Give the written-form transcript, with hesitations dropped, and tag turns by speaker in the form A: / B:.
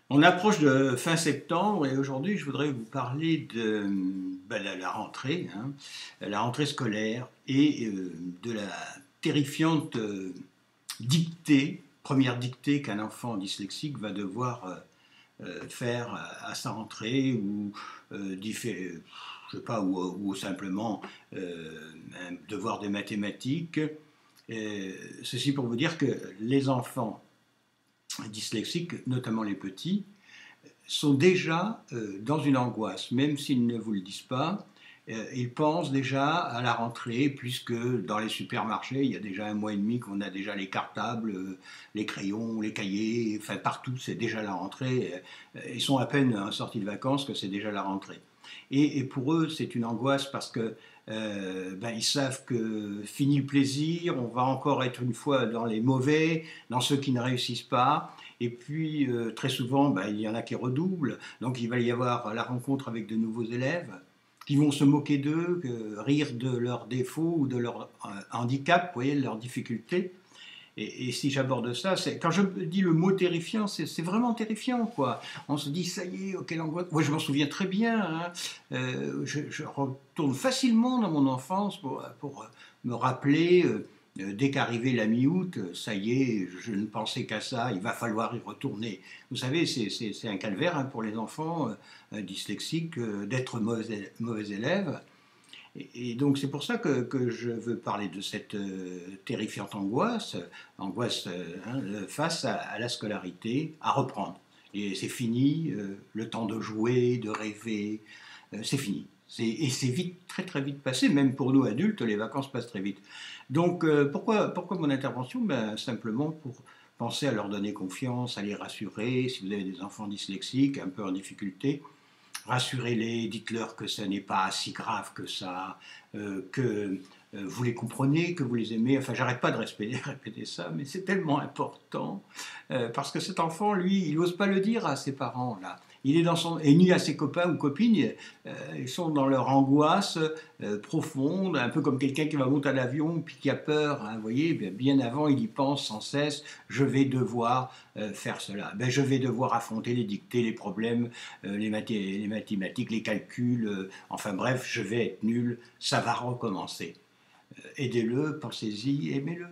A: On approche de fin septembre et aujourd'hui je voudrais vous parler de la rentrée, hein, la rentrée scolaire et de la terrifiante dictée, première dictée qu'un enfant dyslexique va devoir faire à sa rentrée ou je sais pas, ou simplement un devoir de mathématiques. Ceci pour vous dire que les enfants dyslexiques, notamment les petits, sont déjà dans une angoisse, même s'ils ne vous le disent pas. Ils pensent déjà à la rentrée, puisque dans les supermarchés, il y a déjà un mois et demi qu'on a déjà les cartables, les crayons, les cahiers, enfin partout, c'est déjà la rentrée. Ils sont à peine sortis de vacances que c'est déjà la rentrée. Et pour eux, c'est une angoisse parce que ils savent que fini le plaisir, on va encore être une fois dans les mauvais, dans ceux qui ne réussissent pas. Et puis, très souvent, il y en a qui redoublent. Donc, il va y avoir la rencontre avec de nouveaux élèves qui vont se moquer d'eux, rire de leurs défauts ou de leur handicap, vous voyez, de leurs difficultés. Et si j'aborde ça, quand je dis le mot terrifiant, c'est vraiment terrifiant, quoi. On se dit, ça y est, oh, quelle angoisse. Moi, je m'en souviens très bien. Hein. Je retourne facilement dans mon enfance pour me rappeler, dès qu'arrivait la mi-août, ça y est, je ne pensais qu'à ça, il va falloir y retourner. Vous savez, c'est un calvaire, hein, pour les enfants dyslexiques, d'être mauvais élèves. Et donc c'est pour ça que je veux parler de cette terrifiante angoisse face à la scolarité, à reprendre. Et c'est fini, le temps de jouer, de rêver, c'est fini. Et c'est vite, très très vite passé, même pour nous adultes, les vacances passent très vite. Donc pourquoi mon intervention? Simplement pour penser à leur donner confiance, à les rassurer, si vous avez des enfants dyslexiques, un peu en difficulté, rassurez-les, dites-leur que ça n'est pas si grave que ça, que vous les comprenez, que vous les aimez. Enfin, j'arrête pas de répéter ça, mais c'est tellement important parce que cet enfant, lui, il n'ose pas le dire à ses parents là. Il est dans son et ni à ses copains ou copines. Ils sont dans leur angoisse profonde, un peu comme quelqu'un qui va monter à l'avion puis qui a peur. Hein, vous voyez, bien avant, il y pense sans cesse. Je vais devoir faire cela. Je vais devoir affronter les dictées, les problèmes, les mathématiques, les calculs. Enfin bref, je vais être nul. Ça va recommencer. Aidez-le, pensez-y, aimez-le.